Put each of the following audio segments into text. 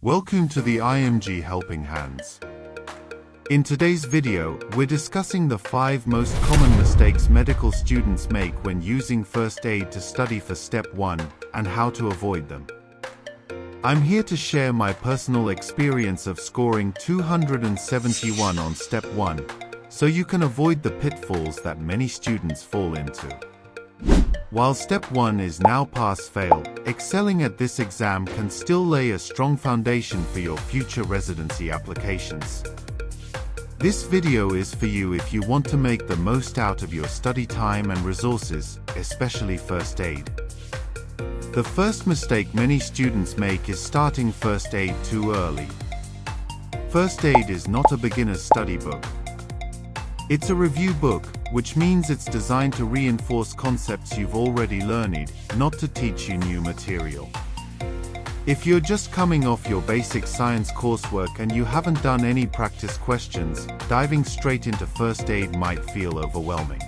Welcome to the IMG Helping Hands. In today's video, we're discussing the 5 most common mistakes medical students make when using first aid to study for Step 1, and how to avoid them. I'm here to share my personal experience of scoring 271 on Step 1, so you can avoid the pitfalls that many students fall into. While Step 1 is now pass-fail, excelling at this exam can still lay a strong foundation for your future residency applications. This video is for you if you want to make the most out of your study time and resources, especially first aid. The first mistake many students make is starting first aid too early. First aid is not a beginner's study book. It's a review book, which means it's designed to reinforce concepts you've already learned, not to teach you new material. If you're just coming off your basic science coursework and you haven't done any practice questions, diving straight into first aid might feel overwhelming.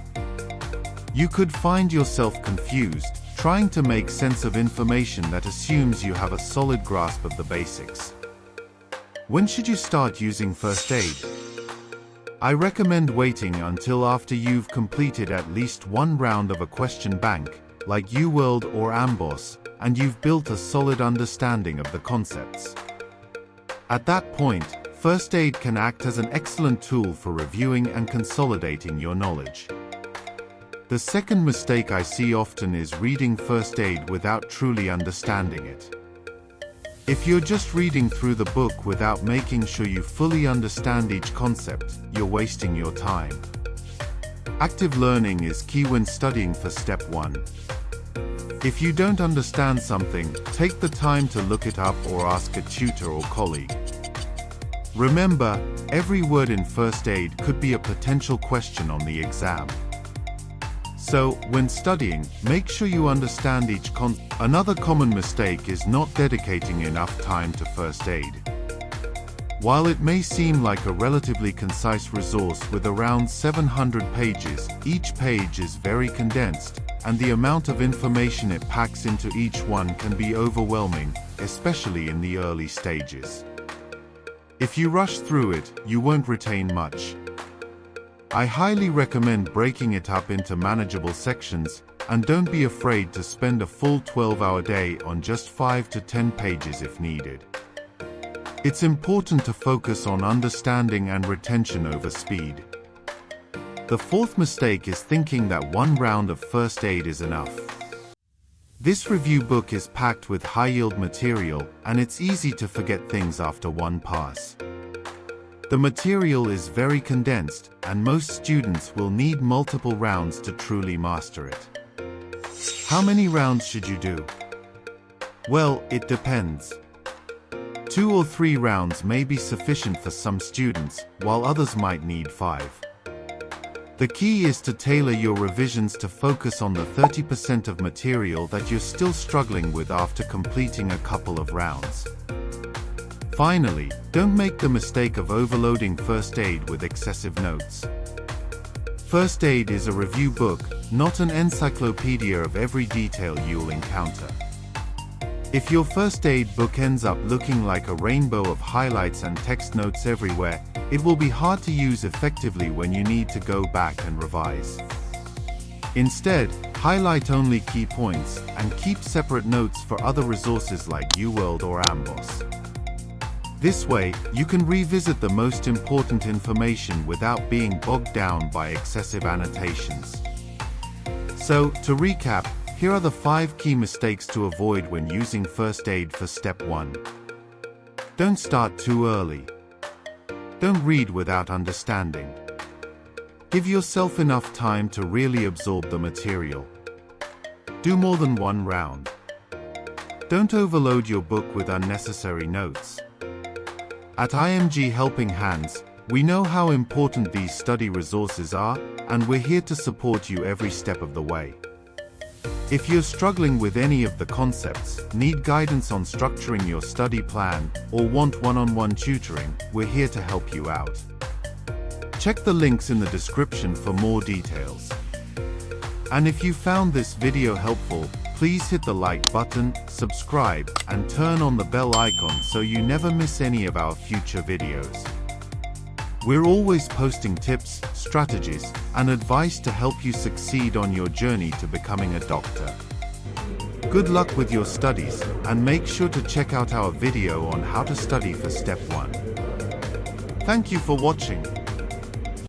You could find yourself confused, trying to make sense of information that assumes you have a solid grasp of the basics. When should you start using first aid? I recommend waiting until after you've completed at least one round of a question bank, like UWorld or MBBS, and you've built a solid understanding of the concepts. At that point, first aid can act as an excellent tool for reviewing and consolidating your knowledge. The second mistake I see often is reading first aid without truly understanding it. If you're just reading through the book without making sure you fully understand each concept, you're wasting your time. Active learning is key when studying for Step 1. If you don't understand something, take the time to look it up or ask a tutor or colleague. Remember, every word in first aid could be a potential question on the exam. So, when studying, make sure you understand each concept. Another common mistake is not dedicating enough time to first aid. While it may seem like a relatively concise resource with around 700 pages, each page is very condensed, and the amount of information it packs into each one can be overwhelming, especially in the early stages. If you rush through it, you won't retain much. I highly recommend breaking it up into manageable sections, and don't be afraid to spend a full 12-hour day on just 5 to 10 pages if needed. It's important to focus on understanding and retention over speed. The fourth mistake is thinking that one round of first aid is enough. This review book is packed with high-yield material, and it's easy to forget things after one pass. The material is very condensed, and most students will need multiple rounds to truly master it. How many rounds should you do? Well, it depends. 2 or 3 rounds may be sufficient for some students, while others might need 5. The key is to tailor your revisions to focus on the 30% of material that you're still struggling with after completing a couple of rounds. Finally, don't make the mistake of overloading first aid with excessive notes. First aid is a review book, not an encyclopedia of every detail you'll encounter. If your first aid book ends up looking like a rainbow of highlights and text notes everywhere, it will be hard to use effectively when you need to go back and revise. Instead, highlight only key points, and keep separate notes for other resources like UWorld or MBBS. This way, you can revisit the most important information without being bogged down by excessive annotations. So, to recap, here are the 5 key mistakes to avoid when using first aid for Step 1. Don't start too early. Don't read without understanding. Give yourself enough time to really absorb the material. Do more than one round. Don't overload your book with unnecessary notes. At IMG Helping Hands, we know how important these study resources are, and we're here to support you every step of the way. If you're struggling with any of the concepts, need guidance on structuring your study plan, or want one-on-one tutoring, we're here to help you out. Check the links in the description for more details. And if you found this video helpful, Please hit the like button, subscribe, and turn on the bell icon so you never miss any of our future videos. We're always posting tips, strategies, and advice to help you succeed on your journey to becoming a doctor. Good luck with your studies, and make sure to check out our video on how to study for Step 1. Thank you for watching.